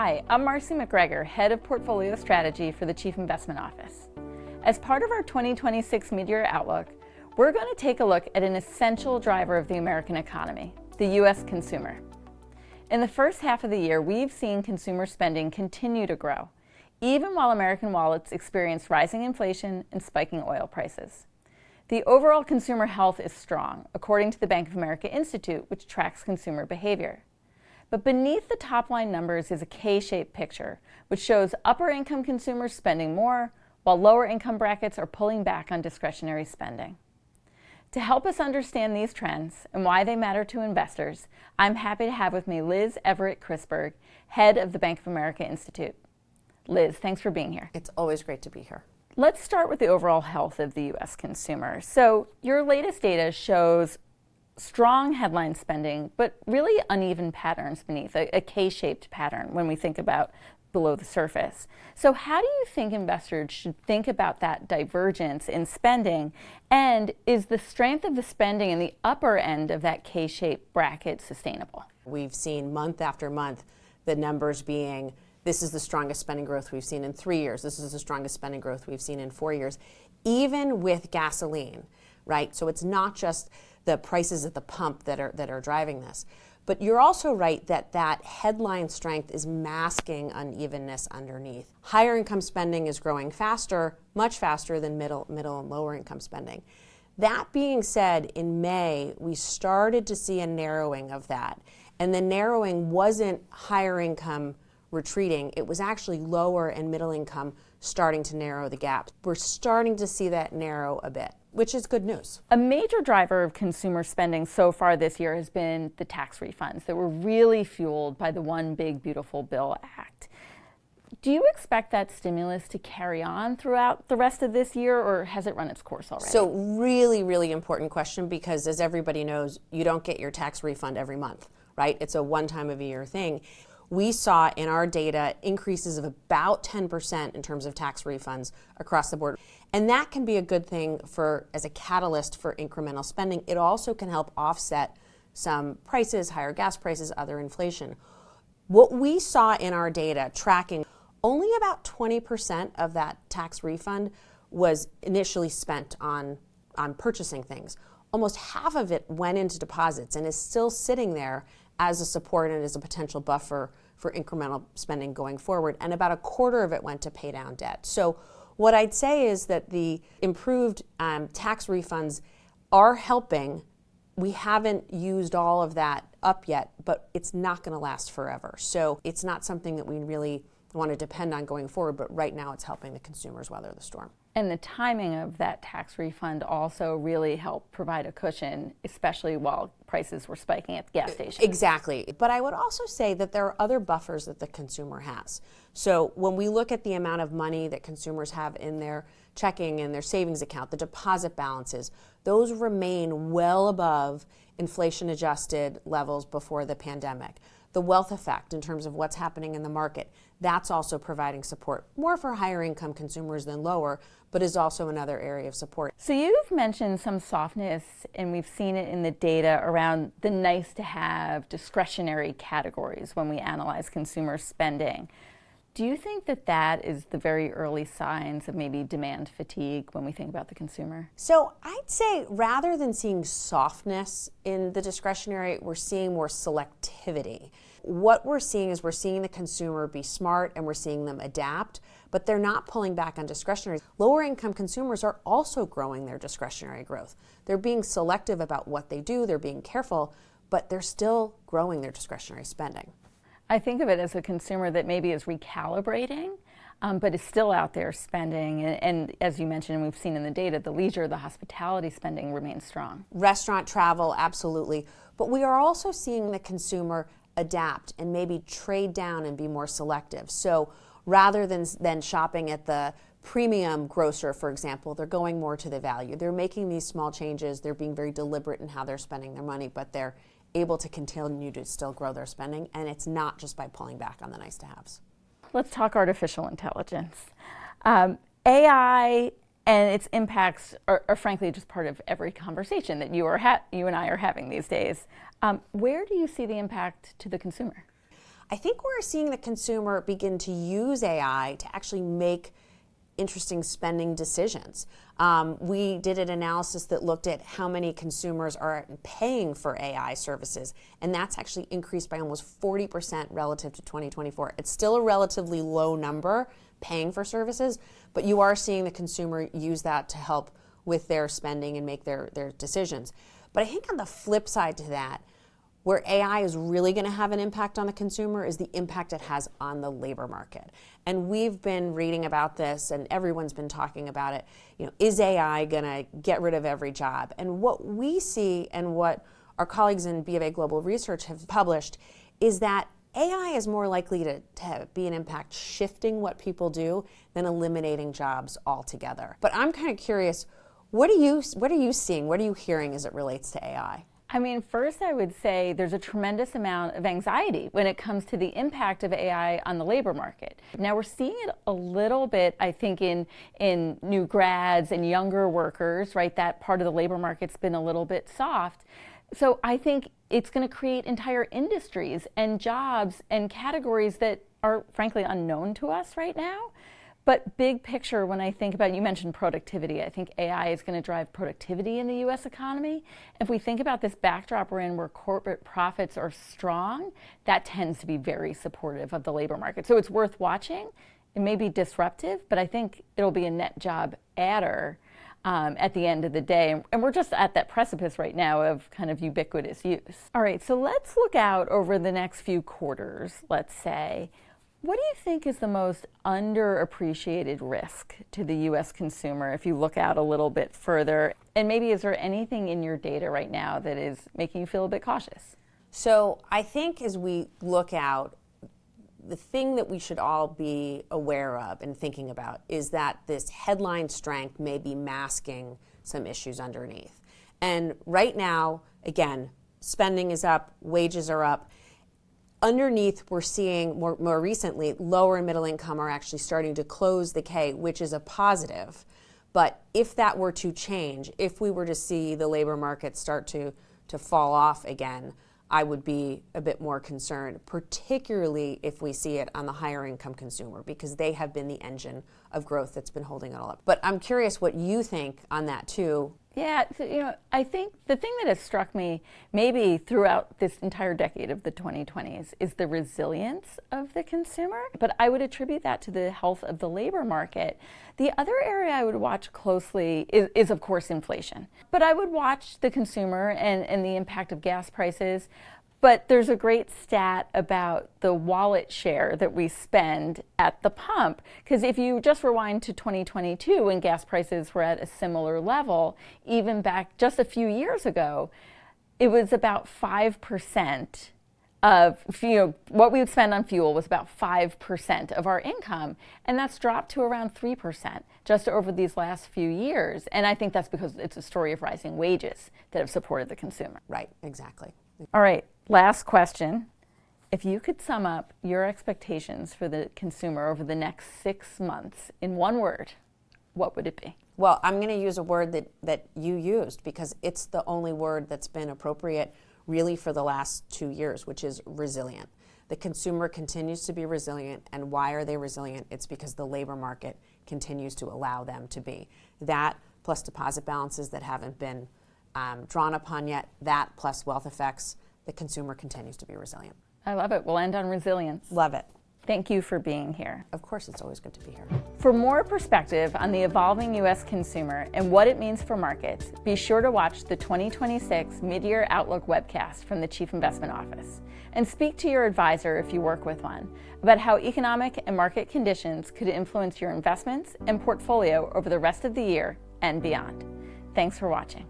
Hi, I'm Marcy McGregor, Head of Portfolio Strategy for the Chief Investment Office. As part of our 2026 Mid-Year Outlook, we're going to take a look at an essential driver of the American economy, the U.S. consumer. In the first half of the year, we've seen consumer spending continue to grow, even while American wallets experience rising inflation and spiking oil prices. The overall consumer health is strong, according to the Bank of America Institute, which tracks consumer behavior. But beneath the top-line numbers is a K-shaped picture, which shows upper-income consumers spending more, while lower-income brackets are pulling back on discretionary spending. To help us understand these trends and why they matter to investors, I'm happy to have with me Liz Everett-Chrisberg, Head of the Bank of America Institute. Liz, thanks for being here. It's always great to be here. Let's start with the overall health of the U.S. consumer. So your latest data shows strong headline spending, but really uneven patterns beneath, a K-shaped pattern when we think about below the surface. So how do you think investors should think about that divergence in spending? And is the strength of the spending in the upper end of that K-shaped bracket sustainable? We've seen month after month the numbers being, this is the strongest spending growth we've seen in 3 years. This is the strongest spending growth we've seen in 4 years, even with gasoline, right? So it's not just the prices at the pump that are driving this. But you're also right that that headline strength is masking unevenness underneath. Higher income spending is growing faster, much faster than middle and lower income spending. That being said, in May, we started to see a narrowing of that. And the narrowing wasn't higher income retreating, it was actually lower and middle income starting to narrow the gap. We're starting to see that narrow a bit, which is good news. A major driver of consumer spending so far this year has been the tax refunds that were really fueled by the One Big Beautiful Bill Act. Do you expect that stimulus to carry on throughout the rest of this year, or has it run its course already? So really, really important question, because as everybody knows, you don't get your tax refund every month, right? It's a one time of a year thing. We saw in our data increases of about 10% in terms of tax refunds across the board. And that can be a good thing as a catalyst for incremental spending. It also can help offset some prices, higher gas prices, other inflation. What we saw in our data tracking, only about 20% of that tax refund was initially spent on purchasing things. Almost half of it went into deposits and is still sitting there as a support and as a potential buffer for incremental spending going forward. And about a quarter of it went to pay down debt. So what I'd say is that the improved tax refunds are helping. We haven't used all of that up yet, but it's not going to last forever. So it's not something that we really want to depend on going forward, but right now it's helping the consumers weather the storm. And the timing of that tax refund also really helped provide a cushion, especially while prices were spiking at the gas station. Exactly. But I would also say that there are other buffers that the consumer has. So when we look at the amount of money that consumers have in their checking and their savings account, the deposit balances, those remain well above inflation-adjusted levels before the pandemic. The wealth effect in terms of what's happening in the market, that's also providing support, more for higher income consumers than lower, but is also another area of support. So you've mentioned some softness, and we've seen it in the data around the nice to have discretionary categories when we analyze consumer spending. Do you think that that is the very early signs of maybe demand fatigue when we think about the consumer? So I'd say rather than seeing softness in the discretionary, we're seeing more selectivity. What we're seeing is we're seeing the consumer be smart and we're seeing them adapt, but they're not pulling back on discretionary. Lower income consumers are also growing their discretionary growth. They're being selective about what they do, they're being careful, but they're still growing their discretionary spending. I think of it as a consumer that maybe is recalibrating, but is still out there spending. And as you mentioned, and we've seen in the data, the leisure, the hospitality spending remains strong. Restaurant travel, absolutely. But we are also seeing the consumer adapt and maybe trade down and be more selective. So rather than shopping at the premium grocer, for example, they're going more to the value. They're making these small changes. They're being very deliberate in how they're spending their money, but they're able to continue to still grow their spending, and it's not just by pulling back on the nice to haves. Let's talk artificial intelligence. AI and its impacts are frankly just part of every conversation that you and I are having these days. Where do you see the impact to the consumer? I think we're seeing the consumer begin to use AI to actually make interesting spending decisions. We did an analysis that looked at how many consumers are paying for AI services, and that's actually increased by almost 40% relative to 2024. It's still a relatively low number paying for services, but you are seeing the consumer use that to help with their spending and make their decisions. But I think on the flip side to that, where AI is really going to have an impact on the consumer is the impact it has on the labor market. And we've been reading about this, and everyone's been talking about it. Is AI going to get rid of every job? And what we see and what our colleagues in BofA Global Research have published is that AI is more likely to be an impact shifting what people do than eliminating jobs altogether. But I'm kind of curious, what are you seeing? What are you hearing as it relates to AI? I mean, first I would say there's a tremendous amount of anxiety when it comes to the impact of AI on the labor market. Now we're seeing it a little bit, I think, in new grads and younger workers, right? That part of the labor market's been a little bit soft. So I think it's going to create entire industries and jobs and categories that are frankly unknown to us right now. But big picture, when I think about, you mentioned productivity, I think AI is going to drive productivity in the US economy. If we think about this backdrop we're in where corporate profits are strong, that tends to be very supportive of the labor market. So it's worth watching. It may be disruptive, but I think it'll be a net job adder at the end of the day. And we're just at that precipice right now of kind of ubiquitous use. All right, so let's look out over the next few quarters, let's say. What do you think is the most underappreciated risk to the U.S. consumer if you look out a little bit further? And maybe is there anything in your data right now that is making you feel a bit cautious? So I think as we look out, the thing that we should all be aware of and thinking about is that this headline strength may be masking some issues underneath. And right now, again, spending is up, wages are up. Underneath, we're seeing more recently, lower and middle income are actually starting to close the K, which is a positive. But if that were to change, if we were to see the labor market start to fall off again, I would be a bit more concerned, particularly if we see it on the higher income consumer, because they have been the engine of growth that's been holding it all up. But I'm curious what you think on that too. Yeah, so, I think the thing that has struck me maybe throughout this entire decade of the 2020s is the resilience of the consumer, but I would attribute that to the health of the labor market. The other area I would watch closely is of course, inflation. But I would watch the consumer and the impact of gas prices. But there's a great stat about the wallet share that we spend at the pump. Because if you just rewind to 2022 when gas prices were at a similar level, even back just a few years ago, it was about 5% of what we would spend on fuel was about 5% of our income. And that's dropped to around 3% just over these last few years. And I think that's because it's a story of rising wages that have supported the consumer. Right, exactly. All right. Last question. If you could sum up your expectations for the consumer over the next 6 months in one word, what would it be? Well, I'm going to use a word that you used because it's the only word that's been appropriate really for the last 2 years, which is resilient. The consumer continues to be resilient. And why are they resilient? It's because the labor market continues to allow them to be. That plus deposit balances that haven't been drawn upon yet, that plus wealth effects, the consumer continues to be resilient. I love it. We'll end on resilience. Love it. Thank you for being here. Of course, it's always good to be here. For more perspective on the evolving U.S. consumer and what it means for markets, be sure to watch the 2026 Mid-Year Outlook webcast from the Chief Investment Office and speak to your advisor if you work with one about how economic and market conditions could influence your investments and portfolio over the rest of the year and beyond. Thanks for watching.